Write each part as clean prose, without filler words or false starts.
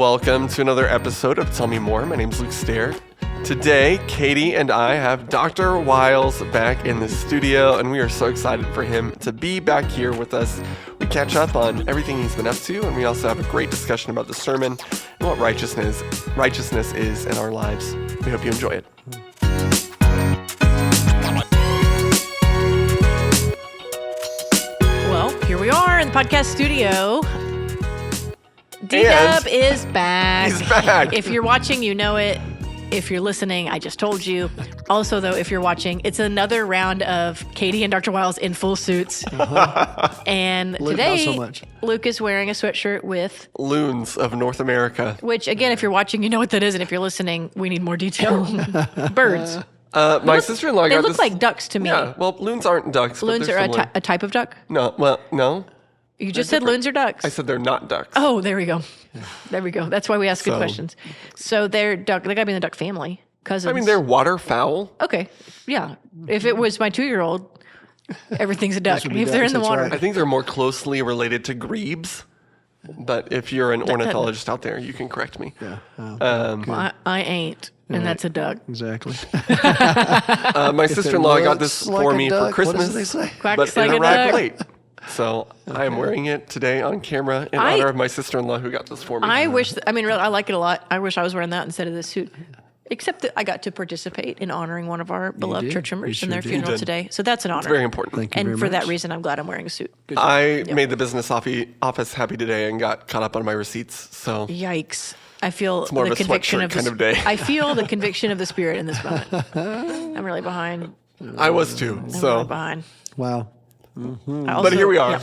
Welcome to another episode of Tell Me More. My name's Luke Stehr. Today, Katy and I have Dr. Wiles back in the studio, and we are so excited for him to be back here with us. We catch up on everything he's been up to, and we also have a great discussion about the sermon and what righteousness is in our lives. We hope you enjoy it. Well, here we are in the podcast studio. D-Dub is back. He's back. If you're watching, you know it. If you're listening, I just told you. Also, though, if you're watching, it's another round of Katy and Dr. Wiles in full suits. And Luke, today, not so much. Luke is wearing a sweatshirt with... Loons of North America. Which, again, if you're watching, you know what that is. And if you're listening, we need more detail. Birds. My sister-in-law They got look this... like ducks to me. Yeah, well, loons aren't ducks. Loons but are they're a type of duck? No. You just said loons are ducks. I said they're not ducks. Oh, there we go. There we go. That's why we ask good So- questions. So they're duck. They got to be in the duck family. Cousins. I mean, they're waterfowl. Okay. Yeah. If it was my 2-year-old, everything's a duck. would be If they're in ducks, the that's water. right. I think they're more closely related to grebes. But if you're an ornithologist out there, you can correct me. Yeah. I ain't. And that's a duck. Exactly. My sister-in-law got this Looks for like a me duck. for Christmas. What does they say? Quacks But like in a a rag duck. plate. So I am wearing it today on camera in honor of my sister-in-law who got this for me. I wish, really, I like it a lot. I wish I was wearing that instead of this suit. Except that I got to participate in honoring one of our beloved did. church members You in their sure did. funeral You did. today. So that's an honor. Very important. Thank you And very for that much. reason, I'm glad I'm wearing a suit. I made the business office happy today and got caught up on my receipts. So Yikes. I feel more the of a conviction sweatshirt of kind of day. I feel the conviction of the Spirit in this moment. I'm really behind. I was too. I'm really So, behind. Wow. I also- here we are. yeah.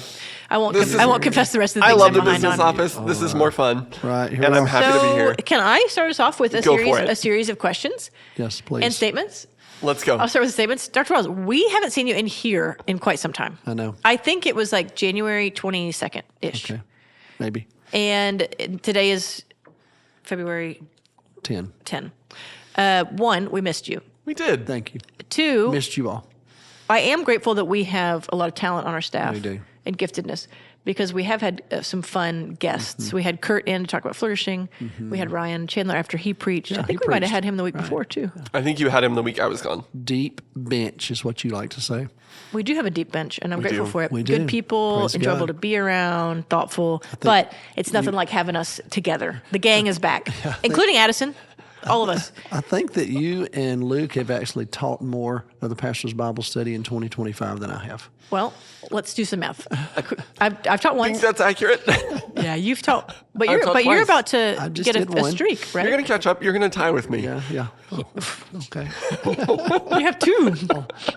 I won't confess the rest of the I things love I'm the behind business on. office. This is more fun. Right, here And we I'm are. happy to be here. Can I start us off with Go for it. a series of questions Yes, please. and statements? Let's go. I'll start with the statements. Dr. Wiles, we haven't seen you in here in quite some time. I know. I think it was like January 22nd-ish. Okay. Maybe. And today is February 10. 10. 1, we missed you. We did. Thank you. 2, Missed you all. I am grateful that we have a lot of talent on our staff We do. and giftedness because we have had some fun guests. Mm-hmm. We had Kurt in to talk about Flourishing. We had Ryan Chandler after he preached. I think he we might have preached. had him the week before too. I think you had him the week I was gone. Deep bench is what you like to say. We do have a deep bench, and I'm grateful do. for it. We Good do. people, Praise enjoyable God. to be around, thoughtful. But it's nothing like having us together. The gang is back, including Addison, all of us. I think that you and Luke have actually taught more of the Pastor's Bible Study in 2025 than I have. Well, let's do some math. I've taught I think once. that's accurate. Yeah, you've taught, but I've you're taught but you're twice. about to I just get did a one. streak, right? You're going to catch up. You're going to tie with me. Yeah. Oh, okay. You have 2.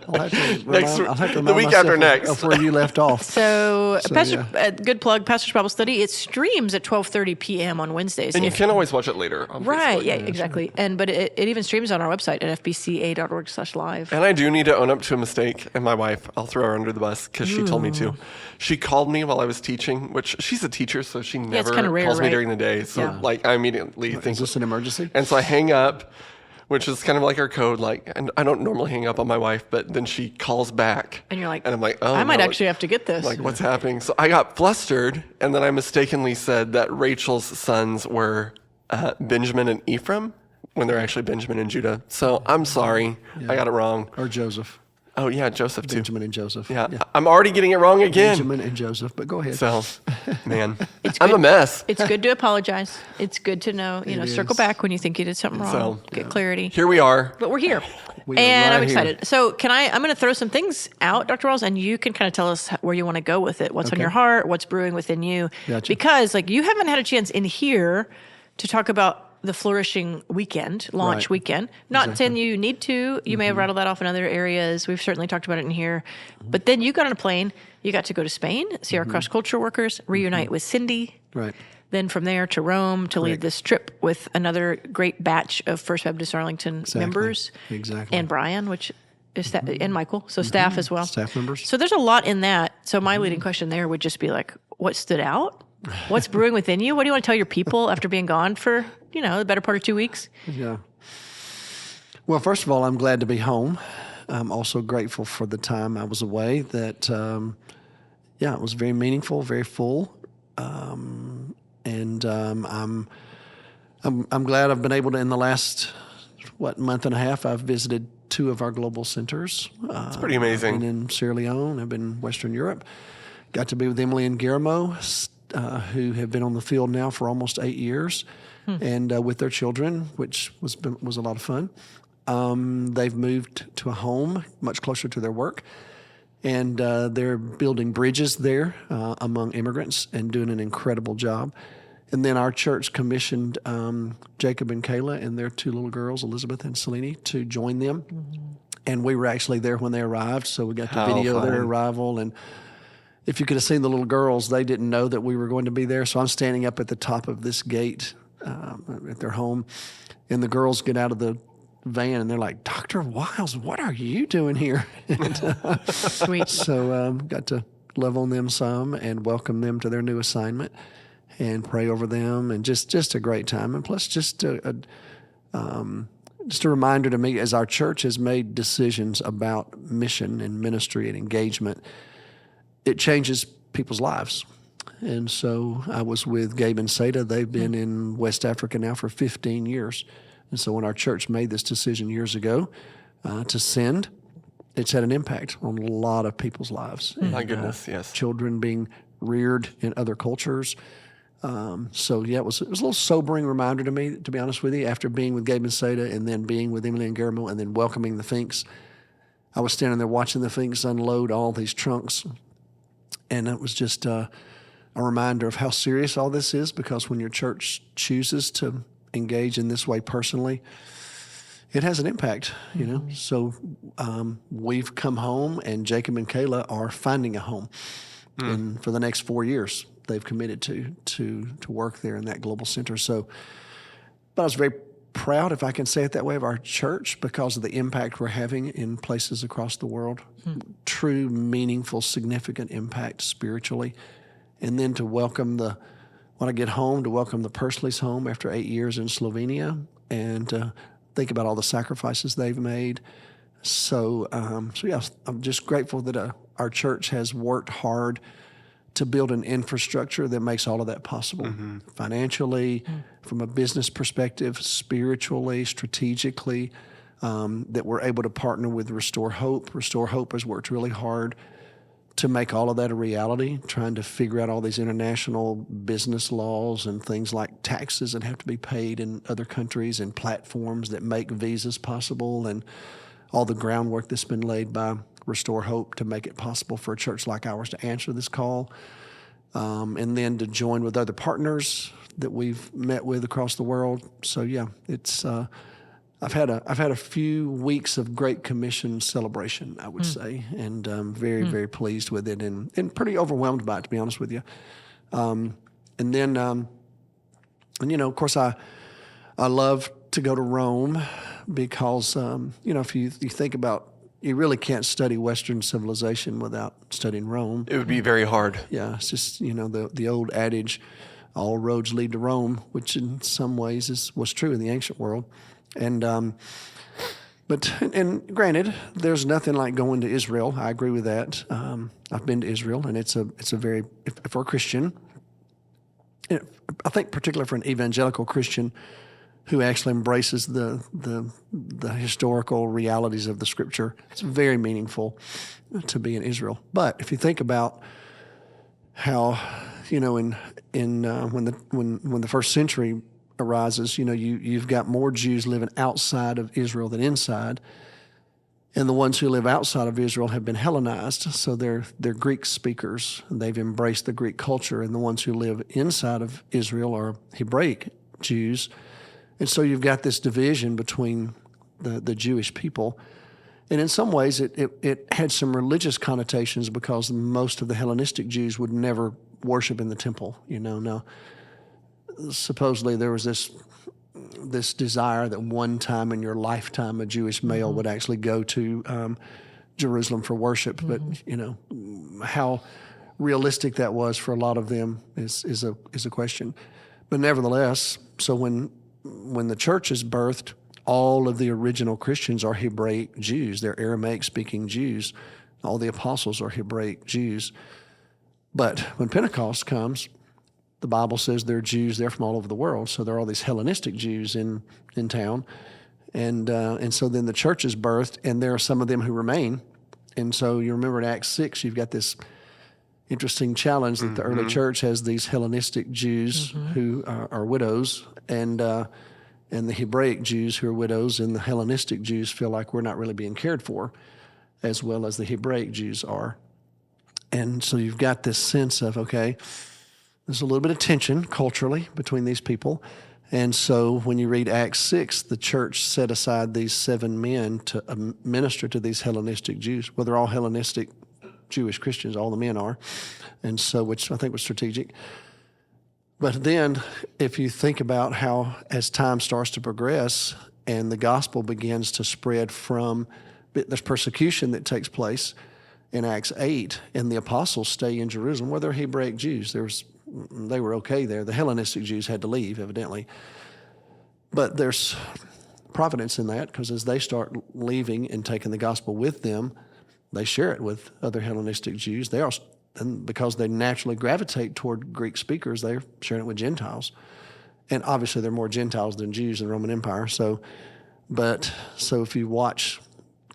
I'll have to Next- I'll have to the remind week myself after next. of where you left off. So, Pastor, yeah. good plug, Pastor's Bible Study. It streams at 12:30 p.m. on Wednesdays. And you If- can always watch it later on right, Facebook. yeah, exactly. But it even streams on our website at fbca.org/live. And I do need to own up to a mistake. And my wife, I'll throw her under the bus because she told me to. She called me while I was teaching, which she's a teacher, so she it's never kinda rare, calls me right? during the day. So, Yeah. I immediately think. Is this an emergency? And so I hang up, which is kind of like our code. And I don't normally hang up on my wife, but then she calls back. And you're like, and I'm like, oh, I might no, actually have to get this. like, what's happening? So I got flustered, and then I mistakenly said that Rachel's sons were Benjamin and Ephraim when they're actually Benjamin and Judah. So I'm sorry. I got it wrong. Or Joseph. Oh, yeah, Joseph too. Benjamin and Joseph. Yeah, I'm already getting it wrong again. Benjamin and Joseph, but go ahead. So, man, It's I'm good. a mess. It's good to apologize. It's good to know, circle is. back when you think you did something wrong. So, Get clarity. Here we are. But we're here. We are And I'm right excited. So I'm going to throw some things out, Dr. Wiles, and you can kind of tell us where you want to go with it. What's on Okay. your heart, what's brewing within you. Gotcha. Because you haven't had a chance in here to talk about the Flourishing weekend, launch Right. weekend. Not saying you need to. You may have rattled that off in other areas. We've certainly talked about it in here. But then you got on a plane. You got to go to Spain, see our cross-cultural workers, reunite with Cindy. Right. Then from there to Rome to lead Correct. this trip with another great batch of First Baptist Arlington members. Exactly. And Brian, which is and Michael, so staff as well. Staff members. So there's a lot in that. So my leading question there would just be like, what stood out? What's brewing within you? What do you want to tell your people after being gone for, the better part of 2 weeks? Yeah. Well, first of all, I'm glad to be home. I'm also grateful for the time I was away. That, it was very meaningful, very full. I'm I'm glad I've been able to, in the last, month and a half, I've visited 2 of our global centers. It's pretty amazing. I've been in Sierra Leone. I've been in Western Europe. Got to be with Emily and Guillermo, who have been on the field now for almost 8 years, and with their children, which was a lot of fun. They've moved to a home much closer to their work, and they're building bridges there among immigrants and doing an incredible job. And then our church commissioned Jacob and Kayla and their 2 little girls, Elizabeth and Selene, to join them. And we were actually there when they arrived, so we got to video their arrival. And if you could have seen the little girls, they didn't know that we were going to be there. So I'm standing up at the top of this gate at their home, and the girls get out of the van, and they're like, "Dr. Wiles, what are you doing here?" And, Sweet. So got to love on them some and welcome them to their new assignment and pray over them, and just a great time. And plus just a reminder to me, as our church has made decisions about mission and ministry and engagement, it changes people's lives. And so I was with Gabe and Seda. They've been in West Africa now for 15 years. And so when our church made this decision years ago to send, it's had an impact on a lot of people's lives. My goodness, yes. Children being reared in other cultures. So yeah, it was a little sobering reminder to me, to be honest with you, after being with Gabe and Seda and then being with Emily and Guillermo and then welcoming the Finks. I was standing there watching the Finks unload all these trunks, and it was just a reminder of how serious all this is, because when your church chooses to engage in this way personally, it has an impact, you know. So we've come home, and Jacob and Kayla are finding a home. And for the next 4 years, they've committed to work there in that global center. So, but I was very proud, if I can say it that way, of our church because of the impact we're having in places across the world. True, meaningful, significant impact spiritually. And then to welcome when I get home, to welcome the Pursleys home after 8 years in Slovenia, and think about all the sacrifices they've made. So yeah, I'm just grateful that our church has worked hard to build an infrastructure that makes all of that possible, financially, from a business perspective, spiritually, strategically, that we're able to partner with Restore Hope. Restore Hope has worked really hard to make all of that a reality, trying to figure out all these international business laws and things like taxes that have to be paid in other countries and platforms that make visas possible, and all the groundwork that's been laid by Restore Hope to make it possible for a church like ours to answer this call, and then to join with other partners that we've met with across the world. So yeah, it's I've had a few weeks of Great Commission celebration, I would say, and I'm very, very pleased with it, and pretty overwhelmed by it, to be honest with you. And then, and you know, of course, I love to go to Rome because you know, if you think about, you really can't study Western civilization without studying Rome. It would be very hard. Yeah, it's just, you know, the old adage, all roads lead to Rome, which in some ways was true in the ancient world. And but granted, there's nothing like going to Israel. I agree with that. I've been to Israel, and it's a very, for a Christian, I think particularly for an evangelical Christian who actually embraces the historical realities of the Scripture, it's very meaningful to be in Israel. But if you think about how, you know, when the first century arises, you know, you've got more Jews living outside of Israel than inside, and the ones who live outside of Israel have been Hellenized, so they're Greek speakers, and they've embraced the Greek culture, and the ones who live inside of Israel are Hebraic Jews. And so you've got this division between the Jewish people. And in some ways, it had some religious connotations because most of the Hellenistic Jews would never worship in the temple. You know, now supposedly there was this desire that one time in your lifetime a Jewish male would actually go to Jerusalem for worship. But you know, how realistic that was for a lot of them is a question. But nevertheless, so when the church is birthed, all of the original Christians are Hebraic Jews. They're Aramaic-speaking Jews. All the apostles are Hebraic Jews. But when Pentecost comes, the Bible says they're Jews. They're from all over the world. So there are all these Hellenistic Jews in town. And so then the church is birthed, and there are some of them who remain. And so you remember in Acts 6, you've got this interesting challenge that the early church has these Hellenistic Jews who are widows, and the Hebraic Jews who are widows, and the Hellenistic Jews feel like we're not really being cared for as well as the Hebraic Jews are. And so you've got this sense of, okay, there's a little bit of tension culturally between these people. And so when you read Acts 6, the church set aside these 7 men to minister to these Hellenistic Jews. Well, they're all Hellenistic Jewish Christians, all the men are, and so, which I think was strategic. But then if you think about how as time starts to progress and the gospel begins to spread from, there's persecution that takes place in Acts 8, and the apostles stay in Jerusalem. Well, they're Hebraic Jews. They were okay there. The Hellenistic Jews had to leave, evidently. But there's providence in that, because as they start leaving and taking the gospel with them, they share it with other Hellenistic Jews. And because they naturally gravitate toward Greek speakers, they're sharing it with Gentiles. And obviously there are more Gentiles than Jews in the Roman Empire. So if you watch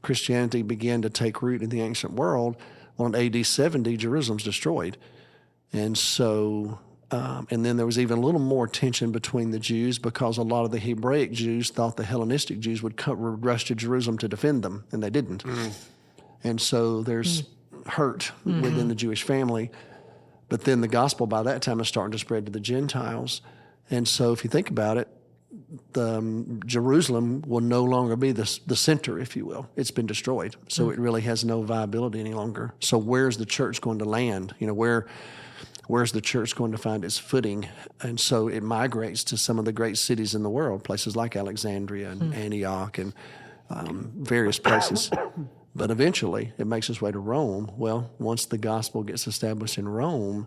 Christianity begin to take root in the ancient world, on AD 70, Jerusalem's destroyed. And so, and then there was even a little more tension between the Jews, because a lot of the Hebraic Jews thought the Hellenistic Jews would rush to Jerusalem to defend them, and they didn't. And so there's hurt within the Jewish family. But then the gospel by that time is starting to spread to the Gentiles. And so if you think about it, Jerusalem will no longer be the center, if you will. It's been destroyed. So it really has no viability any longer. So where's the church going to land? Where's the church going to find its footing? And so it migrates to some of the great cities in the world, places like Alexandria and Antioch and various places. But eventually it makes its way to Rome. Well, once the gospel gets established in Rome,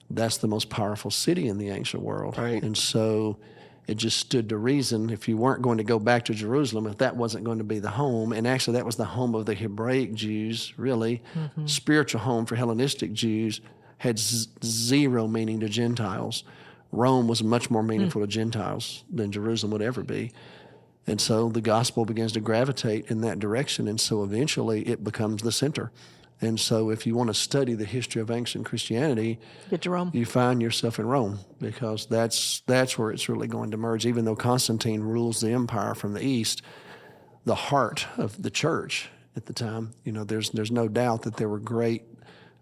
that's the most powerful city in the ancient world. Right. And so it just stood to reason, if you weren't going to go back to Jerusalem, if that wasn't going to be the home, and actually that was the home of the Hebraic Jews, really, spiritual home for Hellenistic Jews, had zero meaning to Gentiles. Rome was much more meaningful to Gentiles than Jerusalem would ever be. And so the gospel begins to gravitate in that direction, and so eventually it becomes the center. And so if you want to study the history of ancient Christianity, get to Rome. You find yourself in Rome, because that's where it's really going to merge. Even though Constantine rules the empire from the east, the heart of the church at the time, there's no doubt that there were great,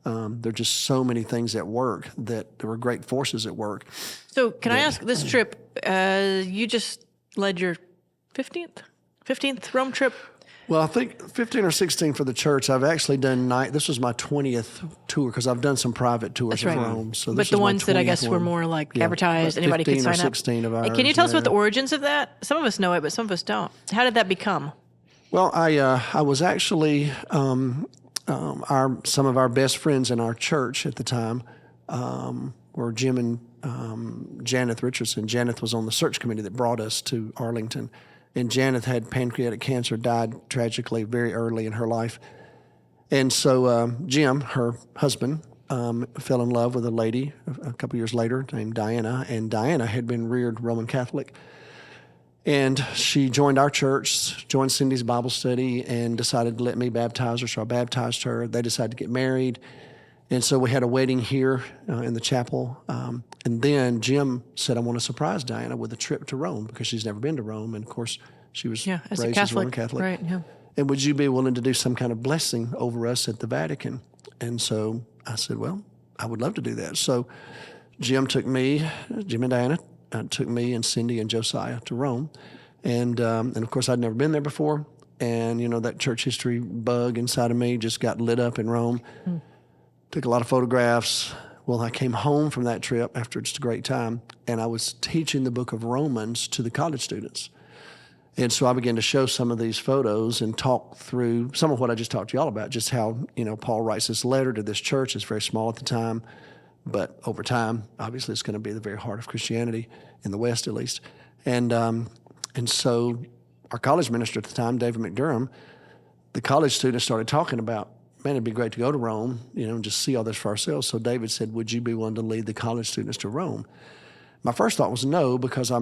there are just so many things at work, that there were great forces at work. So can I ask, this trip, you just led your 15th Rome trip? Well, I think 15 or 16 for the church. I've actually done this was my 20th tour, because I've done some private tours of Rome. So but the ones that I guess were more like advertised, anybody could sign 16 up. Of ours, Can you tell us about the origins of that? Some of us know it, but some of us don't. How did that become? Well, I was actually some of our best friends in our church at the time were Jim and Janeth Richardson. Janeth was on the search committee that brought us to Arlington. And Janeth had pancreatic cancer, died tragically very early in her life. And so Jim, her husband, fell in love with a lady a couple years later named Diana. And Diana had been reared Roman Catholic. And she joined our church, joined Cindy's Bible study, and decided to let me baptize her. So I baptized her. They decided to get married. And so we had a wedding here in the chapel. And then Jim said, I want to surprise Diana with a trip to Rome, because she's never been to Rome. And, of course, she was raised as a Roman Catholic. Right, yeah. And would you be willing to do some kind of blessing over us at the Vatican? And so I said, well, I would love to do that. So Jim and Diana took me and Cindy and Josiah to Rome. And of course, I'd never been there before. And, that church history bug inside of me just got lit up in Rome. Took a lot of photographs. Well, I came home from that trip after just a great time, and I was teaching the book of Romans to the college students. And so I began to show some of these photos and talk through some of what I just talked to y'all about, just how, Paul writes this letter to this church. It's very small at the time, but over time, obviously, it's going to be the very heart of Christianity, in the West at least. And so our college minister at the time, David McDurham, the college students started talking about man, it'd be great to go to Rome, and just see all this for ourselves. So David said, would you be willing to lead the college students to Rome? My first thought was no, because I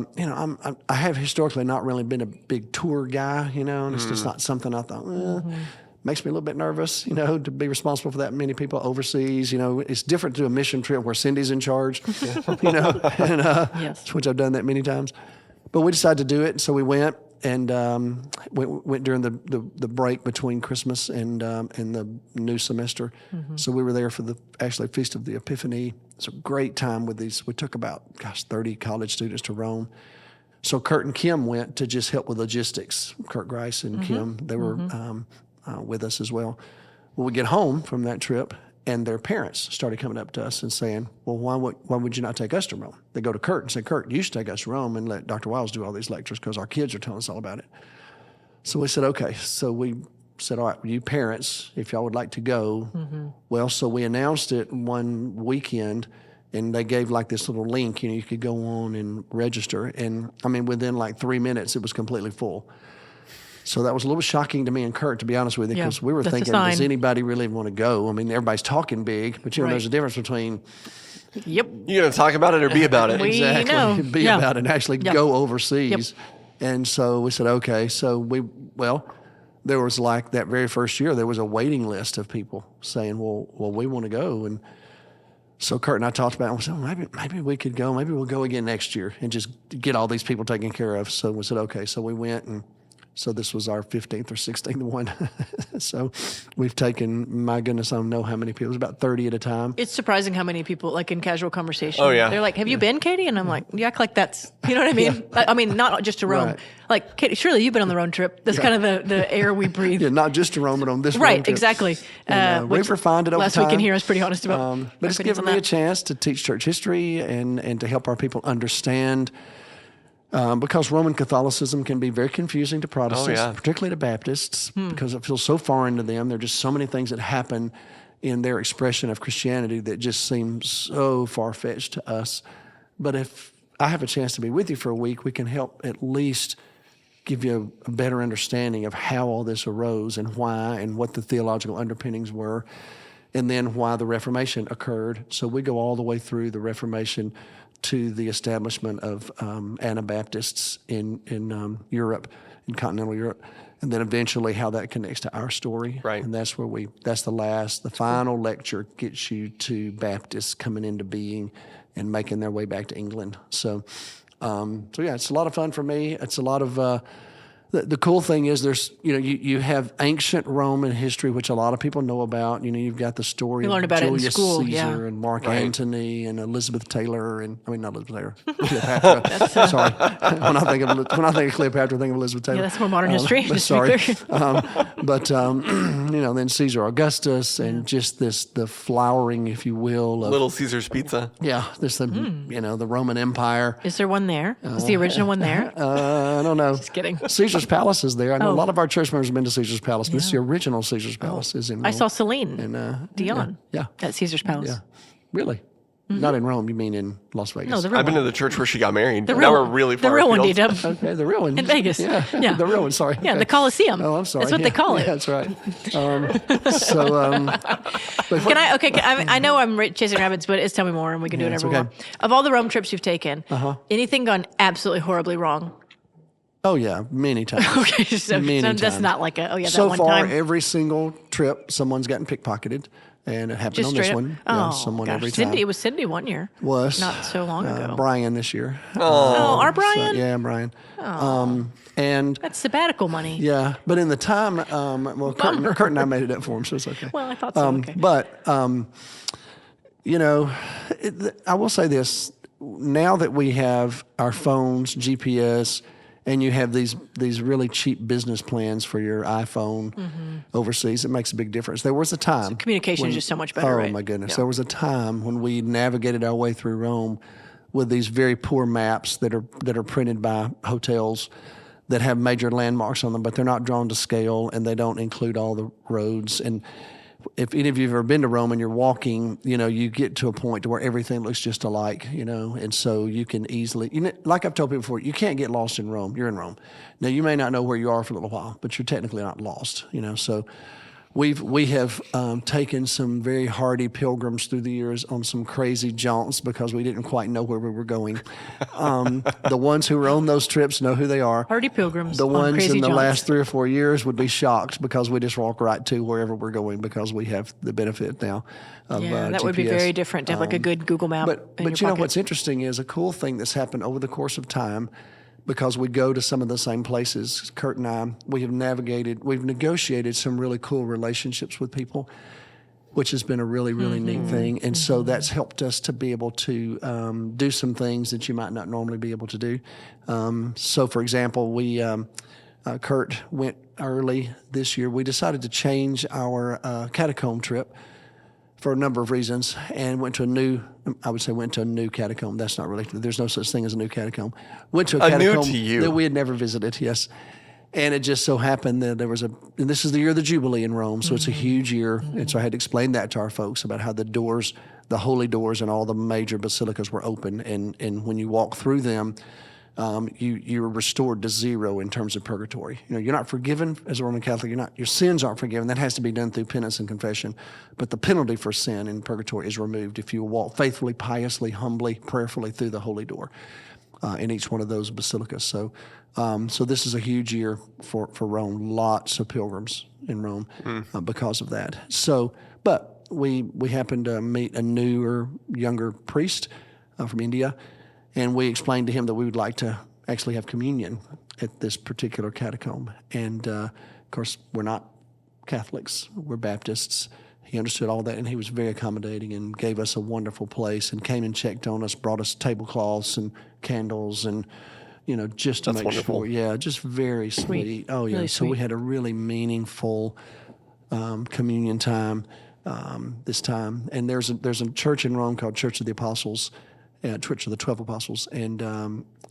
have historically not really been a big tour guy, and it's just not something I thought, makes me a little bit nervous, to be responsible for that many people overseas. It's different to a mission trip where Cindy's in charge, Yes. which I've done that many times. But we decided to do it, so we went. And went during the break between Christmas and the new semester. So we were there for the Feast of the Epiphany. It's a great time with these. We took about 30 college students to Rome. So Kurt and Kim went to just help with logistics. Kurt Grice and Kim, they were with us as well. Well, we get home from that trip, and their parents started coming up to us and saying, well, why would you not take us to Rome? They go to Kurt and say, Kurt, you should take us to Rome and let Dr. Wiles do all these lectures because our kids are telling us all about it. So we said, okay. So we said, all right, you parents, if y'all would like to go. Well, so we announced it one weekend, and they gave like this little link, you could go on and register. And I mean, within like 3 minutes, it was completely full. So that was a little shocking to me and Kurt, to be honest with you, because we were thinking, does anybody really want to go? I mean, everybody's talking big, but there's a difference between Yep. You going to talk about it or be about it? exactly know. be about it and actually go overseas. Yep. And so we said, okay. So there was like that very first year, there was a waiting list of people saying, well, we want to go. And so Kurt and I talked about it, and we said, maybe we could go. Maybe we'll go again next year and just get all these people taken care of. So we said, okay. So we went, and so this was our 15th or 16th one. So we've taken, my goodness, I don't know how many people. It was about 30 at a time. It's surprising how many people, like in casual conversation, Oh, yeah. they're like, have you been, Katie? And I'm like, you act like that's, you know what I mean? I mean, not just to Rome. Right. Like, Katie, surely you've been on the road trip. That's kind of the air we breathe. Yeah, not just to Rome, but on this road Right, trip. exactly. And, we've refined it over last time. week in here, I was pretty honest about but it's given me a chance to teach church history and to help our people understand, because Roman Catholicism can be very confusing to Protestants, particularly to Baptists, because it feels so far into them. There are just so many things that happen in their expression of Christianity that just seem so far-fetched to us. But if I have a chance to be with you for a week, we can help at least give you a better understanding of how all this arose and why and what the theological underpinnings were, and then why the Reformation occurred. So we go all the way through the Reformation to the establishment of Anabaptists in Europe, in continental Europe, and then eventually how that connects to our story. Right. And that's where the final lecture gets you to Baptists coming into being and making their way back to England. So yeah, it's a lot of fun for me. It's a lot of the cool thing is there's you have ancient Roman history, which a lot of people know about. You've got the story learn of about it in Julius school, Caesar and Mark Right. Antony and Elizabeth Taylor not Elizabeth Taylor, Cleopatra. Sorry, when I think of Cleopatra, I think of Elizabeth Taylor. Yeah, that's more modern history. But just to be sorry, clear. then Caesar Augustus and just the flowering, if you will, of Little Caesar's Pizza. the Roman Empire. Is there one there? Is the original one there? I don't know. Just kidding. Caesar's Palace is there. I know a lot of our church members have been to Caesar's Palace, but it's the original Caesar's Palace is in Rome. I saw Celine Dion Yeah. at Caesar's Palace. Yeah. Really? Not in Rome, you mean in Las Vegas? No, the real I've been one. to the church where she got married. The Now real we're one. really far The real one, afield. D-Dub. Okay, the real one. In Vegas. Yeah, Yeah. the real one, sorry. Yeah, Okay. the Coliseum. Oh, I'm sorry. That's what they call it. Yeah, that's right. Can I? Okay, I know I'm chasing rabbits, but it's tell me more, and we can do it's whatever we okay. want. Of all the Rome trips you've taken, anything gone absolutely horribly wrong? Oh, yeah, many times. Okay, so Many that's times. not like that So one far, time. every single trip, someone's gotten pickpocketed, and it happened Just on this straight up. one. Oh, someone gosh. every time. Cindy, it was Cindy one year. Was not so long ago. Brian this year. Oh, our Brian? Yeah, Brian. And That's sabbatical money. yeah, but in the time, Kurt and I made it up for him, so it's okay. Well, I thought so. Okay. But I will say this: now that we have our phones, GPS, and you have these really cheap business plans for your iPhone overseas, it makes a big difference. There was a time Communication is just so much better, Oh right? my goodness! Yeah. There was a time when we navigated our way through Rome with these very poor maps that are printed by hotels that have major landmarks on them, but they're not drawn to scale and they don't include all the roads. And if any of you have ever been to Rome and you're walking, you get to a point to where everything looks just alike, and so you can easily, like I've told people before, you can't get lost in Rome. You're in Rome. Now, you may not know where you are for a little while, but you're technically not lost, so We have taken some very hardy pilgrims through the years on some crazy jaunts because we didn't quite know where we were going. The ones who were on those trips know who they are. Hardy pilgrims. The on ones crazy in the jaunts. last 3 or 4 years would be shocked because we just walk right to wherever we're going because we have the benefit now of that would be GPS. very different to have like a good Google map. But in your you know pocket. what's interesting is a cool thing that's happened over the course of time, because we go to some of the same places. Kurt and I, we've negotiated some really cool relationships with people, which has been a really, really neat thing. And so that's helped us to be able to do some things that you might not normally be able to do. So, for example, Kurt went early this year. We decided to change our catacomb trip for a number of reasons, and went to a new catacomb. That's not really, there's no such thing as a new catacomb. Went to a catacomb new to you. that we had never visited, yes. And it just so happened that and this is the year of the Jubilee in Rome, so it's a huge year. And so I had to explain that to our folks about how the holy doors and all the major basilicas were open. And when you walk through them, you're restored to zero in terms of purgatory. You're not forgiven as a Roman Catholic. Your sins aren't forgiven. That has to be done through penance and confession. But the penalty for sin in purgatory is removed if you walk faithfully, piously, humbly, prayerfully through the holy door in each one of those basilicas. So this is a huge year for Rome. Lots of pilgrims in Rome because of that. So, but we happened to meet a newer, younger priest from India. And we explained to him that we would like to actually have communion at this particular catacomb. And, of course, we're not Catholics. We're Baptists. He understood all that, and he was very accommodating and gave us a wonderful place and came and checked on us, brought us tablecloths and candles and, just to That's make wonderful. sure. Yeah, just very sweet. Oh, yeah. Really So we sweet. had a really meaningful communion time this time. And there's a church in Rome called Church of the Apostles, Church of the 12 Apostles, and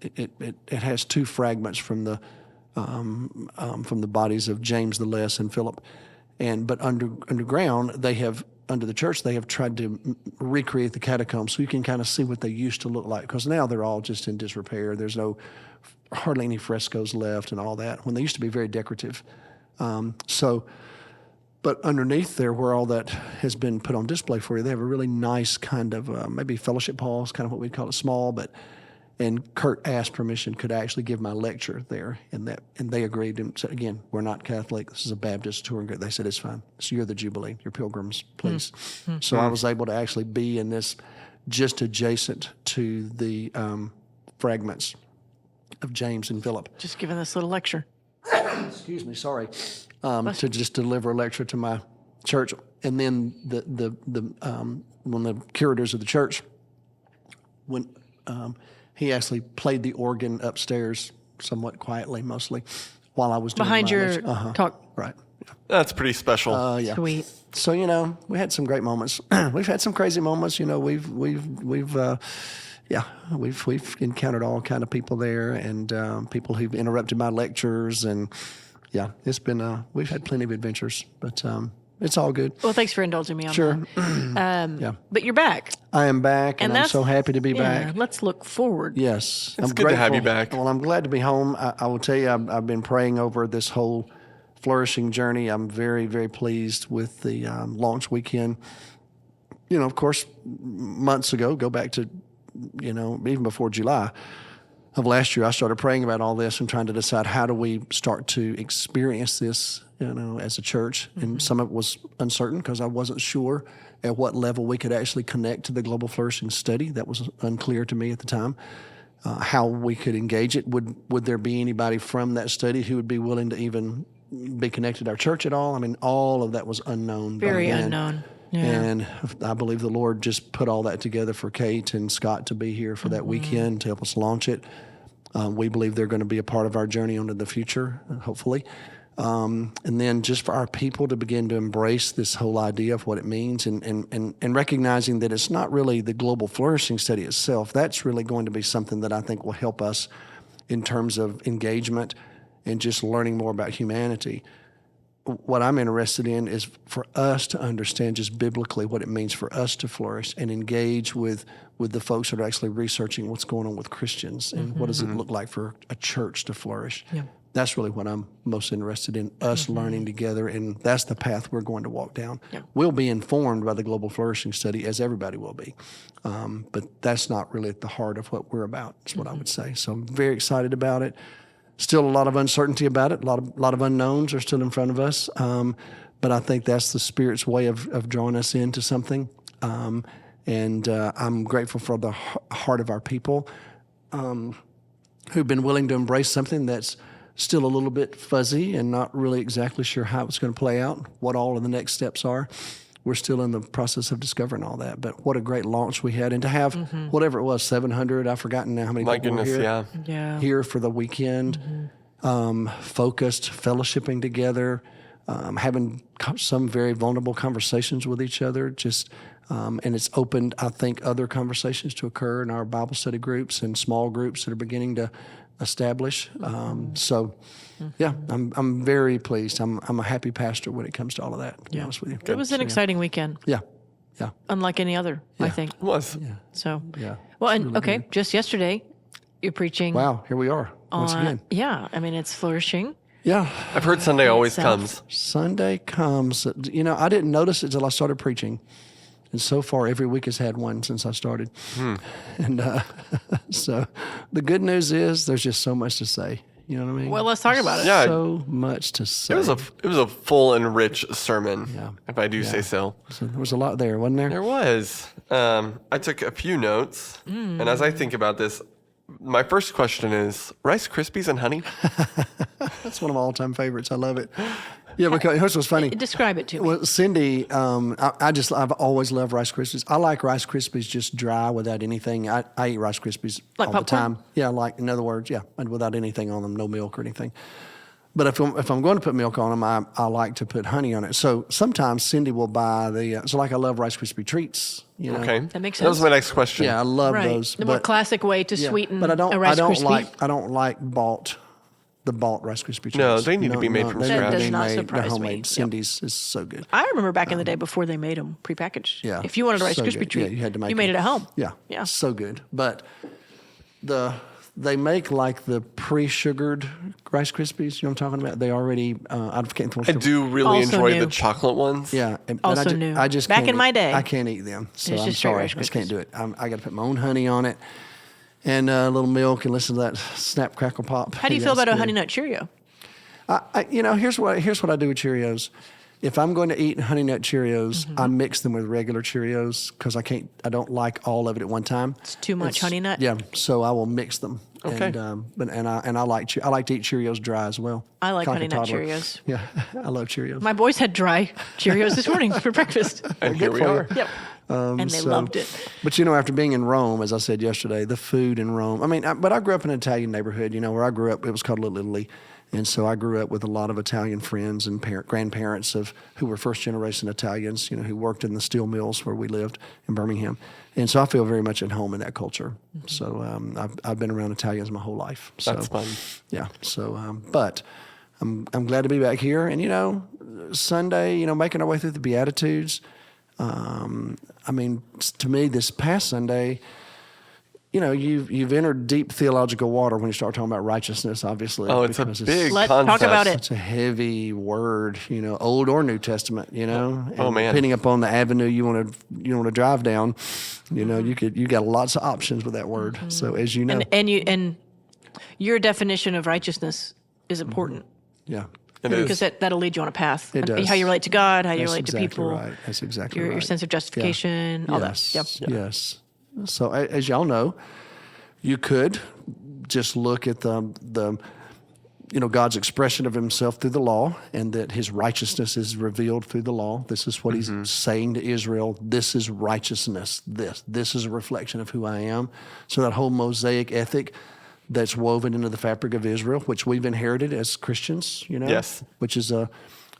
it has 2 fragments from the bodies of James the Less and Philip, but underground under the church they have tried to recreate the catacombs so you can kind of see what they used to look like, because now they're all just in disrepair. There's hardly any frescoes left and all that, when they used to be very decorative. But underneath there, where all that has been put on display for you, they have a really nice kind of maybe fellowship hall, is kind of what we'd call it, small. And Kurt asked permission, could I actually give my lecture there? And they agreed and said, again, we're not Catholic. This is a Baptist touring group. They said, it's fine. So you're the Jubilee. You're pilgrims, please. So I was able to actually be in this just adjacent to the fragments of James and Philip. Just giving this little lecture. Excuse me, sorry, to just deliver a lecture to my church. And then one of the curators of the church, when he actually played the organ upstairs somewhat quietly, mostly, while I was doing Behind my your lecture. talk. Right. That's pretty special. Yeah. Sweet. So we had some great moments. We've had some crazy moments. We've encountered all kind of people there, and people who've interrupted my lectures, and it's been we've had plenty of adventures, but it's all good. Well, thanks for indulging me on Sure. that. But you're back. I am back, and I'm that's- so happy to be Yeah, back. let's look forward. Yes, It's I'm good to have you grateful. back. Well, I'm glad to be home. I will tell you, I've been praying over this whole flourishing journey. I'm very, very pleased with the launch weekend. Of course, months ago, go back to, even before July of last year, I started praying about all this and trying to decide how do we start to experience this, as a church. And some of it was uncertain because I wasn't sure at what level we could actually connect to the Global Flourishing Study. That was unclear to me at the time. How we could engage it. Would there be anybody from that study who would be willing to even be connected to our church at all? I mean, all of that was unknown. Very by then. unknown. Yeah. And I believe the Lord just put all that together for Kate and Scott to be here for that weekend to help us launch it. We believe they're going to be a part of our journey into the future, hopefully. And then just for our people to begin to embrace this whole idea of what it means and recognizing that it's not really the Global Flourishing Study itself. That's really going to be something that I think will help us in terms of engagement and just learning more about humanity. What I'm interested in is for us to understand just biblically what it means for us to flourish and engage with the folks that are actually researching what's going on with Christians and what does it look like for a church to flourish. Yeah. That's really what I'm most interested in, us learning together, and that's the path we're going to walk down. Yeah. We'll be informed by the Global Flourishing Study, as everybody will be, but that's not really at the heart of what we're about, is what I would say. So I'm very excited about it. Still a lot of uncertainty about it. A lot of unknowns are still in front of us, but I think that's the Spirit's way of drawing us into something, and I'm grateful for the heart of our people who've been willing to embrace something that's still a little bit fuzzy and not really exactly sure how it's going to play out, what all of the next steps are. We're still in the process of discovering all that. But what a great launch we had. And to have whatever it was, 700, I've forgotten now how many people were here. Here for the weekend, focused, fellowshipping together, having some very vulnerable conversations with each other, and it's opened, I think, other conversations to occur in our Bible study groups and small groups that are beginning to establish. I'm very pleased. I'm a happy pastor when it comes to all of that, to be honest with you. It was an exciting weekend. Yeah. Unlike any other, I think. It was. Yeah. So, Yeah. well, and okay, just yesterday, you're preaching. Wow, here we are once again. Yeah, I mean, it's Flourishing. Yeah. I've heard Sunday always itself. comes. Sunday comes. I didn't notice it until I started preaching. And so far, every week has had one since I started. And so the good news is there's just so much to say. You know what I mean? Well, let's talk about it. Yeah. So much to say. It was a full and rich sermon, Yeah. if I do say so. So there was a lot there, wasn't there? There was. I took a few notes, and as I think about this, my first question is Rice Krispies and honey? That's one of my all-time favorites. I love it. Yeah, because here's what's funny. Describe it to me. Well, Cindy, I've always loved Rice Krispies. I like Rice Krispies just dry without anything. I eat Rice Krispies Like all popcorn? the time. Yeah, in other words, and without anything on them, no milk or anything. But if I'm going to put milk on them, I like to put honey on it. So sometimes Cindy will buy I love Rice Krispie treats. Okay. That makes That was sense. my next question. Yeah, I love Right. those. The more classic way to sweeten but I don't a Rice I don't Krispie. like the bought Rice Krispie treats. No, they need to be made from they scratch. need to That be does not made. surprise They're homemade. me. Cindy's is so good. I remember back in the day before they made them prepackaged. Yeah. If you wanted a Rice So Krispie good. treat, Yeah, you had to make you made them. it at home. Yeah. Yeah. So good. But they make like the pre-sugared Rice Krispies. You know what I'm talking about? They already, I can't I do really Also enjoy new. the chocolate ones. Yeah. And Also I new. I just Back can't in my day, I can't eat them. So it's I'm just straight sorry. I Rice just can't Krispies. do it. I got to put my own honey on it and a little milk and listen to that Snap Crackle Pop. How do you Yeah, feel it's about a good. Honey Nut Cheerio? Here's what I do with Cheerios. If I'm going to eat Honey Nut Cheerios, I mix them with regular Cheerios because I don't like all of it at one time. It's too much Honey Nut? Yeah, so I will mix them. Okay. And I like to eat Cheerios dry as well. I like Like a Honey Nut toddler. Cheerios. Yeah, I love Cheerios. My boys had dry Cheerios this morning for breakfast. And here we are. Yep. And they loved it. But after being in Rome, as I said yesterday, the food in Rome. But I grew up in an Italian neighborhood. Where I grew up, it was called Little Italy. And so I grew up with a lot of Italian friends and grandparents who were first-generation Italians, who worked in the steel mills where we lived in Birmingham. And so I feel very much at home in that culture. So I've been around Italians my whole life. So, That's fun. Yeah. So, but I'm glad to be back here. And Sunday, making our way through the Beatitudes. To me, this past Sunday, you've entered deep theological water when you start talking about righteousness, obviously. Oh, it's a because big Let's concept. talk about it. It's a heavy word, Old or New Testament, and Oh, man. depending upon the avenue you want to drive down, you got lots of options with that word. So as you know, And your definition of righteousness is important yeah, It is. because that'll lead you on a path. It does. How you relate to God, how you that's relate to exactly people, right. That's exactly your right. sense of justification, all yes, that. Yep. Yes. So as y'all know, you could just look at the God's expression of himself through the law and that his righteousness is revealed through the law. This is what he's saying to Israel. This is righteousness. This is a reflection of who I am. So that whole Mosaic ethic that's woven into the fabric of Israel, which we've inherited as Christians, Yes. which is a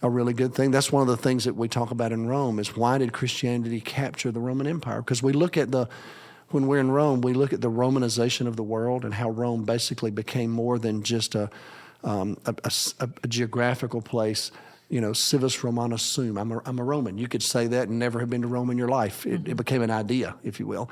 really good thing. That's one of the things that we talk about in Rome is why did Christianity capture the Roman Empire? Because we look at when we're in Rome, we look at the Romanization of the world and how Rome basically became more than just a geographical place. Civis Romanus sum. I'm a Roman. You could say that and never have been to Rome in your life. It became an idea, if you will.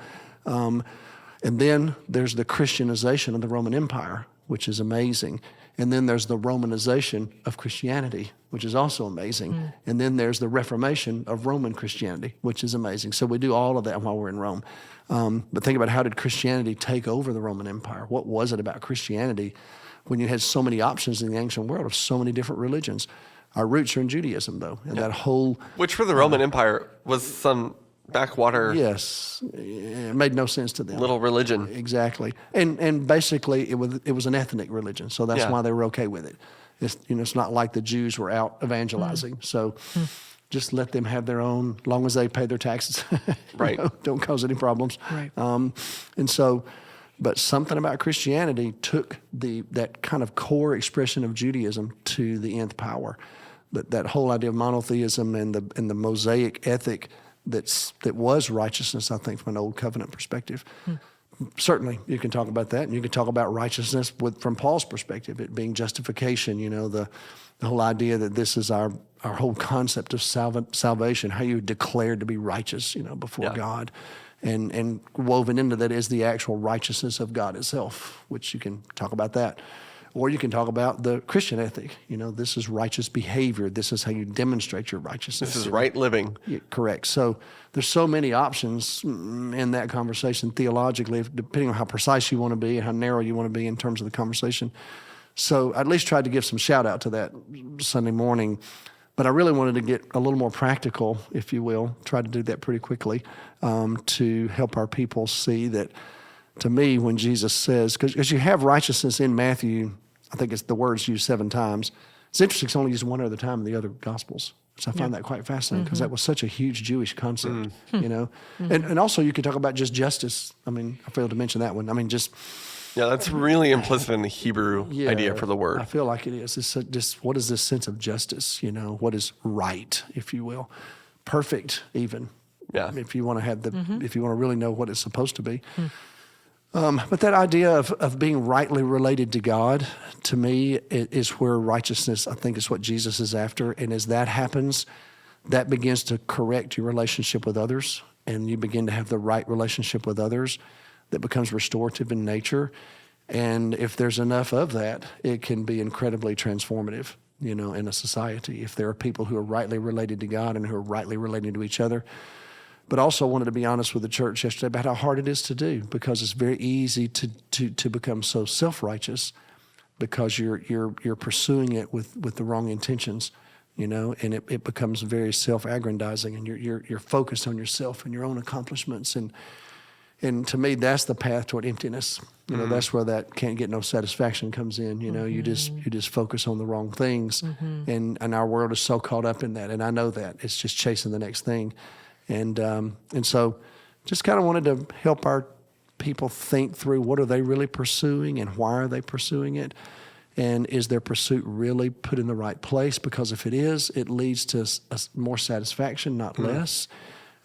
And then there's the Christianization of the Roman Empire, which is amazing. And then there's the Romanization of Christianity, which is also amazing. And then there's the Reformation of Roman Christianity, which is amazing. So we do all of that while we're in Rome. But think about, how did Christianity take over the Roman Empire? What was it about Christianity when you had so many options in the ancient world of so many different religions? Our roots are in Judaism, though, and that whole... Which for the Roman Empire was some backwater... Yes, it made no sense to them. Little religion. Exactly. And basically, it was an ethnic religion, so that's why they were okay with it. It's not like the Jews were out evangelizing. So just let them have their own, long as they pay their taxes. Right. Don't cause any problems. Right. And so, but something about Christianity took that kind of core expression of Judaism to the nth power. That whole idea of monotheism and the Mosaic ethic that was righteousness, I think, from an old covenant perspective. Certainly, you can talk about that, and you can talk about righteousness from Paul's perspective, it being justification. The whole idea that this is our whole concept of salvation, how you're declared to be righteous, before God, and woven into that is the actual righteousness of God itself, which you can talk about that. Or you can talk about the Christian ethic. This is righteous behavior. This is how you demonstrate your righteousness. This is right living. Yeah, correct. So there's so many options in that conversation theologically, depending on how precise you want to be and how narrow you want to be in terms of the conversation. So I at least tried to give some shout out to that Sunday morning. But I really wanted to get a little more practical, if you will. Tried to do that pretty quickly to help our people see that. To me, when Jesus says, because you have righteousness in Matthew, I think it's the word's used 7 times. It's interesting, it's only used one other time in the other Gospels. So I find that quite fascinating because that was such a huge Jewish concept, And also you could talk about just justice. I failed to mention that one. Yeah, that's really implicit in the Hebrew idea for the word. I feel like it is. It's just, what is this sense of justice? What is right, if you will? Perfect, even. Yeah. If you want to have if you want to really know what it's supposed to be. But that idea of being rightly related to God, to me, is where righteousness, I think, is what Jesus is after. And as that happens, that begins to correct your relationship with others, and you begin to have the right relationship with others that becomes restorative in nature. And if there's enough of that, it can be incredibly transformative, in a society. If there are people who are rightly related to God and who are rightly related to each other. But also wanted to be honest with the church yesterday about how hard it is to do, because it's very easy to become so self-righteous because you're pursuing it with the wrong intentions, and it becomes very self-aggrandizing, and you're focused on yourself and your own accomplishments, and to me that's the path toward emptiness. That's where that can't get no satisfaction comes in. You just focus on the wrong things, and our world is so caught up in that, and I know that it's just chasing the next thing. And so just kind of wanted to help our people think through, what are they really pursuing and why are they pursuing it? And is their pursuit really put in the right place? Because if it is, it leads to more satisfaction, not less.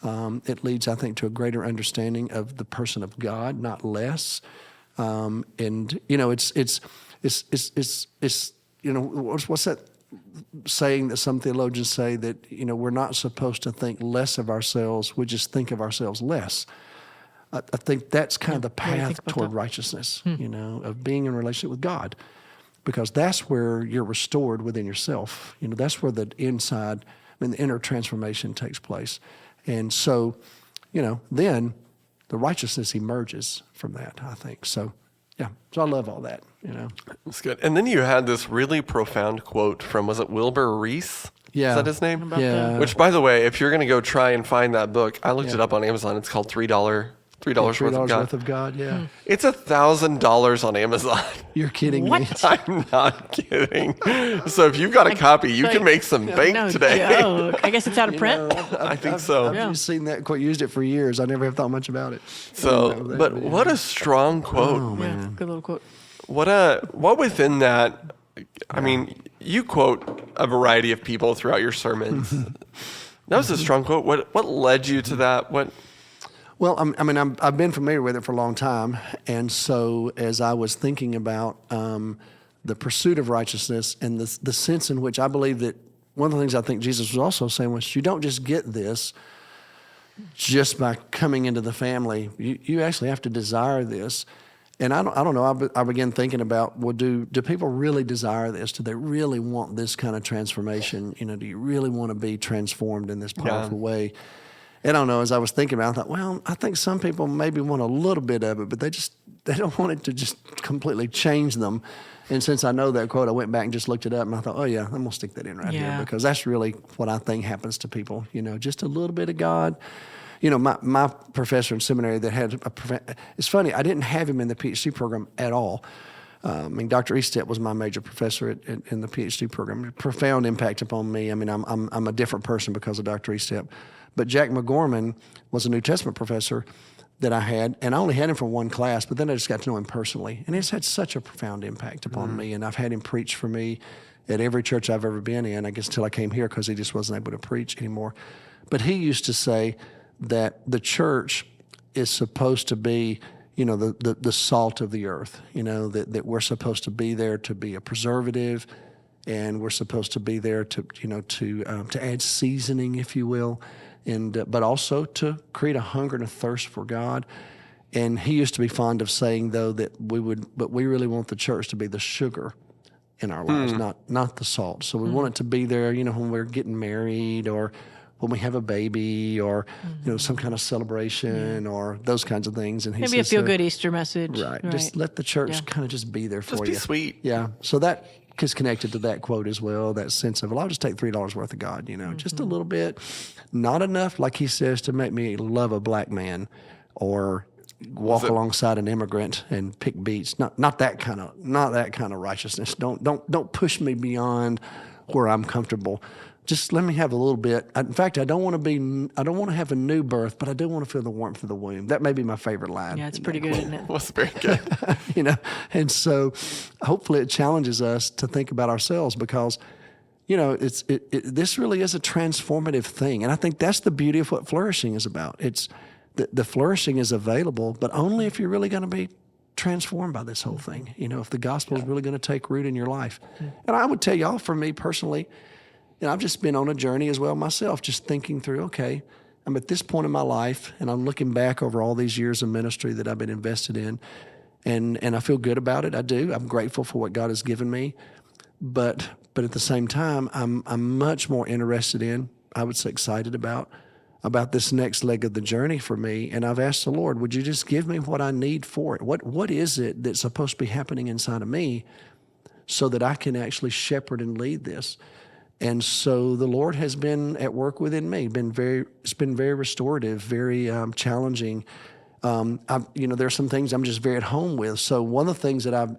It leads, I think, to a greater understanding of the person of God, not less. And it's what's that saying that some theologians say, that we're not supposed to think less of ourselves, we just think of ourselves less. I think that's kind of the path toward righteousness, of being in relationship with God, because that's where you're restored within yourself. That's where the the inner transformation takes place. And so, then the righteousness emerges from that, I think. So, yeah, so I love all that, That's good. And then you had this really profound quote from, was it Wilbur Reese? Yeah. Is that his name? Yeah. Which, by the way, if you're going to go try and find that book, I looked it up on Amazon. It's called $3 worth of God. Yeah. It's $1,000 on Amazon. You're kidding me. What? I'm not kidding. So if you've got a copy, you can make some bank today. Oh, I guess it's out of print. I think so. I've seen that quote, used it for years. I never have thought much about it. So, but what a strong quote. Oh, man. Yeah, good little quote. What within that, I mean, you quote a variety of people throughout your sermons. That was a strong quote. What led you to that? Well, I've been familiar with it for a long time, and so as I was thinking about the pursuit of righteousness and the sense in which I believe that one of the things I think Jesus was also saying was, you don't just get this just by coming into the family. You actually have to desire this. And I don't know. I began thinking about, well, do people really desire this? Do they really want this kind of transformation? Do you really want to be transformed in this powerful way? And I don't know. As I was thinking about it, I thought, well, I think some people maybe want a little bit of it, but they don't want it to just completely change them. And since I know that quote, I went back and just looked it up, and I thought, oh yeah, I'm gonna stick that in right here, because that's really what I think happens to people. Just a little bit of God. My professor in seminary that had it's funny, I didn't have him in the PhD program at all. Dr. Estep was my major professor in the PhD program. Profound impact upon me. I'm a different person because of Dr. Estep. But Jack McGorman was a New Testament professor that I had, and I only had him for one class, but then I just got to know him personally. And it's had such a profound impact upon me, and I've had him preach for me at every church I've ever been in, I guess until I came here, because he just wasn't able to preach anymore. But he used to say that the church is supposed to be, the salt of the earth, that we're supposed to be there to be a preservative, and we're supposed to be there to add seasoning, if you will, and but also to create a hunger and a thirst for God. And he used to be fond of saying, though, that we really want the church to be the sugar in our lives, not the salt. So we want it to be there, when we're getting married, or when we have a baby, or some kind of celebration, or those kinds of things. And he maybe says, a feel-good Easter message. Right. Just let the church kind of just be there for you. Just be sweet. Yeah. So that is connected to that quote as well, that sense of, well, I'll just take $3 worth of God, just a little bit. Not enough, like he says, to make me love a black man or walk alongside an immigrant and pick beets. Not that kind of righteousness. Don't push me beyond where I'm comfortable. Just let me have a little bit. In fact, I don't want to have a new birth, but I do want to feel the warmth of the womb. That may be my favorite line. Yeah, it's pretty good, isn't it? That's very good. And so hopefully it challenges us to think about ourselves, because this really is a transformative thing. And I think that's the beauty of what flourishing is about. It's the flourishing is available, but only if you're really going to be transformed by this whole thing. If the gospel is really going to take root in your life. And I would tell y'all, for me personally, I've just been on a journey as well myself, just thinking through, okay, I'm at this point in my life, and I'm looking back over all these years of ministry that I've been invested in, and I feel good about it. I do. I'm grateful for what God has given me. But at the same time, I'm much more interested in, I would say excited about this next leg of the journey for me. And I've asked the Lord, would you just give me what I need for it? What is it that's supposed to be happening inside of me so that I can actually shepherd and lead this? And so the Lord has been at work within me. It's been very restorative, very challenging. There are some things I'm just very at home with. So one of the things that I've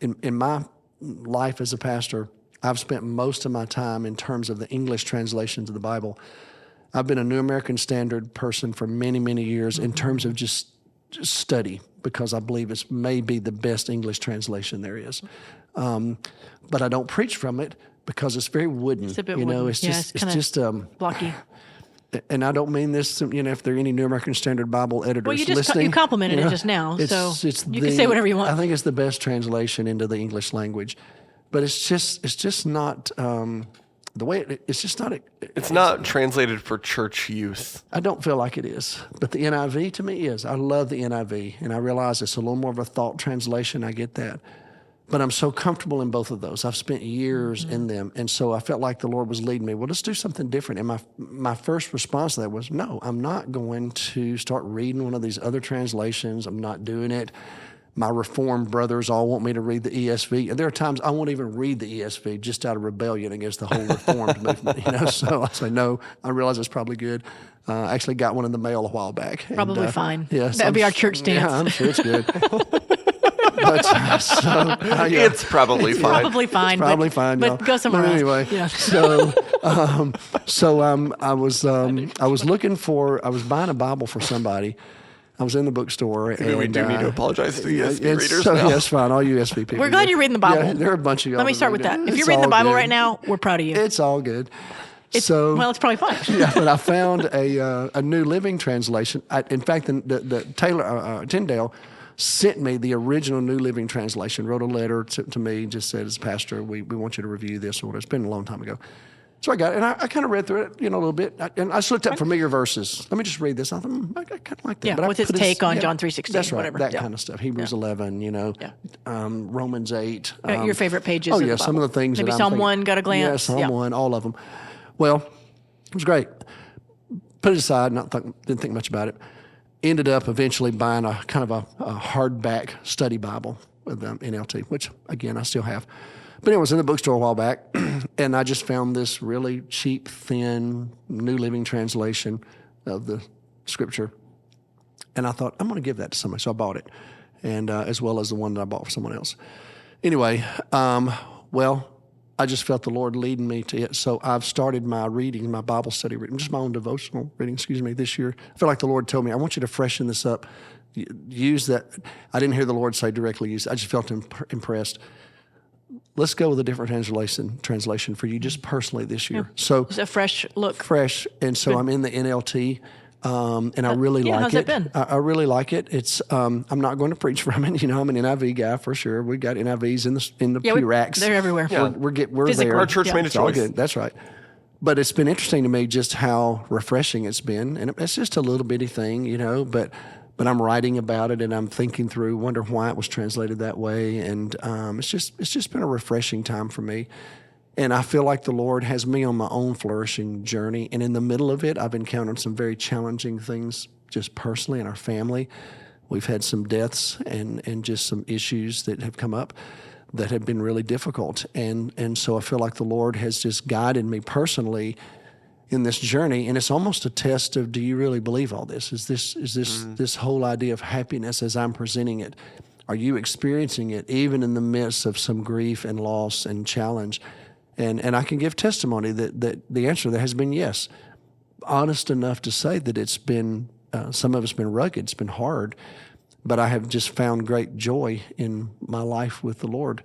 in my life as a pastor, I've spent most of my time in terms of the English translations of the Bible. I've been a New American Standard person for many, many years in terms of just study, because I believe it's maybe the best English translation there is. But I don't preach from it because it's very wooden. It's a bit wooden. It's just blocky. And I don't mean this, if there are any New American Standard Bible editors well, listening. You complimented it just now, so you can say whatever you want. I think it's the best translation into the English language, but it's just not the way it's just not. It's not translated for church use. I don't feel like it is, but the NIV to me is. I love the NIV, and I realize it's a little more of a thought translation. I get that. But I'm so comfortable in both of those. I've spent years in them. And so I felt like the Lord was leading me. Well, let's do something different. And my first response to that was, no, I'm not going to start reading one of these other translations. I'm not doing it. My Reformed brothers all want me to read the ESV. And there are times I won't even read the ESV just out of rebellion against the whole Reformed movement. So I say, no, I realize it's probably good. I actually got one in the mail a while back. Probably fine. Yeah, that would be our church stance. Yeah, I'm sure it's good. It's probably fine. Probably fine. It's probably fine. But go somewhere else. Anyway, Yeah. I was looking for. I was buying a Bible for somebody. I was in the bookstore. And we do need to apologize to the ESV readers now. now. It's fine. All you ESV people. We're glad you're reading the Bible. Yeah, there are a bunch of y'all. Let me start with that. If you're reading the Bible right now, we're proud of you. It's all good. It's probably fine. Yeah, but I found a New Living Translation. In fact, the Taylor Tyndale sent me the original New Living Translation, wrote a letter to me, just said, as pastor, we want you to review this or whatever. It's been a long time ago. So I got it, and I kind of read through it, a little bit, and I just looked up familiar verses. Let me just read this. I thought, I kind of like that. Yeah, but with his take on John 3:16, that's right, whatever. that Yeah. kind of stuff. Hebrews 11, Romans 8. Your favorite pages. Oh of the yeah, some of Bible. the things. Maybe that Psalm I'm 1 got a glance. Yeah, Psalm 1, all of them. Well, it was great. Put it aside. Didn't think much about it. Ended up eventually buying a kind of a hardback study Bible with NLT, which again I still have. But it was in the bookstore a while back, and I just found this really cheap, thin, New Living Translation of the Scripture, and I thought I'm going to give that to somebody, so I bought it, and as well as the one that I bought for someone else. Anyway, I just felt the Lord leading me to it, so I've started my reading, my Bible study reading, just my own devotional reading, this year. I feel like the Lord told me, I want you to freshen this up. Use that. I didn't hear the Lord say directly use it. I just felt impressed. Let's go with a different translation for you just personally this year. So it's a fresh look. Fresh. And so I'm in the NLT, and I really like how's it. it been? I really like it. It's I'm not going to preach from it. I'm an NIV guy for sure. We got NIVs in the pew racks. They're everywhere. Yeah. We're Physical. there. Our church made a It's all choice. good. That's right. But it's been interesting to me just how refreshing it's been. And it's just a little bitty thing, but I'm writing about it and I'm thinking through, wonder why it was translated that way. And it's just been a refreshing time for me. And I feel like the Lord has me on my own flourishing journey. And in the middle of it, I've encountered some very challenging things just personally in our family. We've had some deaths and just some issues that have come up that have been really difficult. And so I feel like the Lord has just guided me personally in this journey, and it's almost a test of, do you really believe all this? Is this whole idea of happiness as I'm presenting it? Are you experiencing it even in the midst of some grief and loss and challenge? And I can give testimony that the answer there has been yes. Honest enough to say that it's been, some of it's been rugged, it's been hard, but I have just found great joy in my life with the Lord.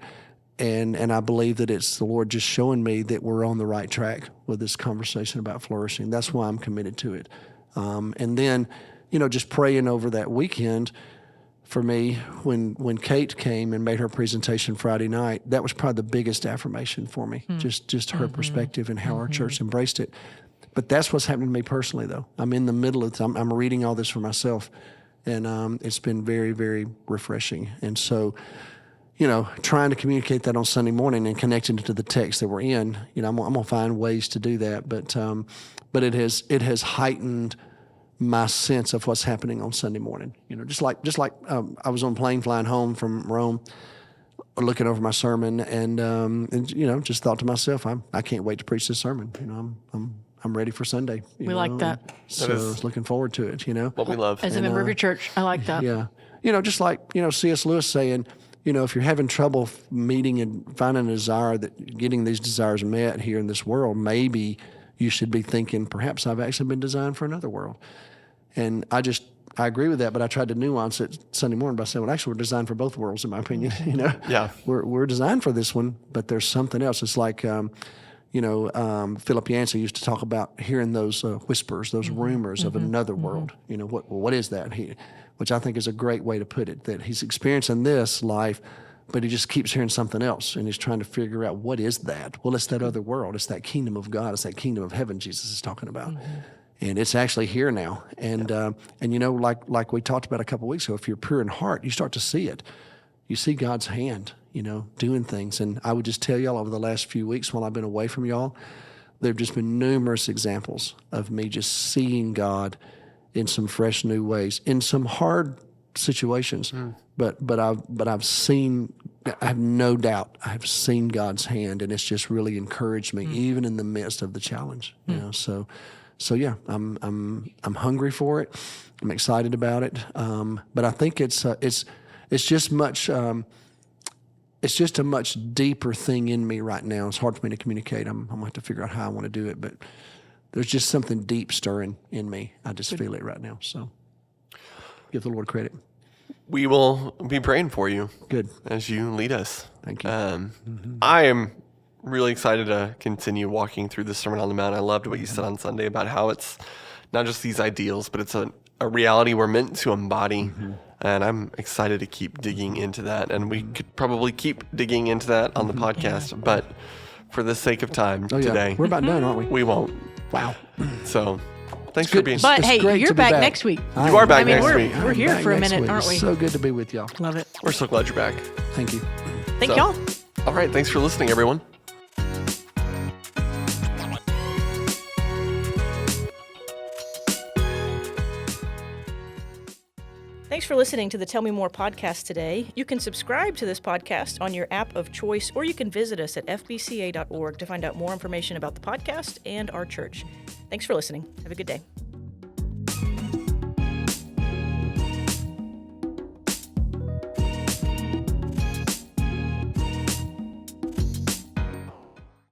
And I believe that it's the Lord just showing me that we're on the right track with this conversation about flourishing. That's why I'm committed to it. And then, just praying over that weekend for me, when Kate came and made her presentation Friday night, that was probably the biggest affirmation for me, just her perspective and how our church embraced it. But that's what's happening to me personally, though. I'm in the middle of it. I'm reading all this for myself, and it's been very, very refreshing. And so, trying to communicate that on Sunday morning and connecting it to the text that we're in, I'm gonna find ways to do that. But it has heightened my sense of what's happening on Sunday morning. Just like I was on a plane flying home from Rome, looking over my sermon, and just thought to myself, I can't wait to preach this sermon. I'm ready for Sunday. We like that. So I was looking forward to it. What we love. As a member of your church, I like that. Yeah. Just like, C.S. Lewis saying, if you're having trouble meeting and finding a desire, that getting these desires met here in this world, maybe you should be thinking, perhaps I've actually been designed for another world. And I agree with that, but I tried to nuance it Sunday morning by saying, well, actually, we're designed for both worlds, in my opinion. Yeah. We're designed for this one, but there's something else. It's like, Philip Yancey used to talk about hearing those whispers, those rumors of another world. What is that? Which I think is a great way to put it, that he's experiencing this life, but he just keeps hearing something else, and he's trying to figure out, what is that? Well, it's that other world. It's that kingdom of God. It's that kingdom of heaven Jesus is talking about. And it's actually here now. And like we talked about a couple of weeks ago, if you're pure in heart, you start to see it. You see God's hand, doing things. And I would just tell y'all, over the last few weeks while I've been away from y'all, there have just been numerous examples of me just seeing God in some fresh new ways, in some hard situations. But I've seen, I have no doubt, I have seen God's hand, and it's just really encouraged me, even in the midst of the challenge. So yeah, I'm hungry for it. I'm excited about it. But I think it's just a much deeper thing in me right now. It's hard for me to communicate. I'm gonna have to figure out how I want to do it, but there's just something deep stirring in me. I just feel it right now. So give the Lord credit. We will be praying for you. Good. As you lead us. Thank you. I am really excited to continue walking through the Sermon on the Mount. I loved what you said on Sunday about how it's not just these ideals, but it's a reality we're meant to embody. And I'm excited to keep digging into that. And we could probably keep digging into that on the podcast. But for the sake of time Oh, yeah. today. We're about done, aren't we? We won't. Wow. So thanks for being But It's hey, great you're to be back back. next week. You are back I mean, next we're, week. we're here Back for a next minute, week. aren't we? So good to be with y'all. Love it. We're so glad you're back. Thank you. Thank So- y'all. All right. Thanks for listening, everyone. Thanks for listening to the Tell Me More podcast today. You can subscribe to this podcast on your app of choice, or you can visit us at fbca.org to find out more information about the podcast and our church. Thanks for listening. Have a good day.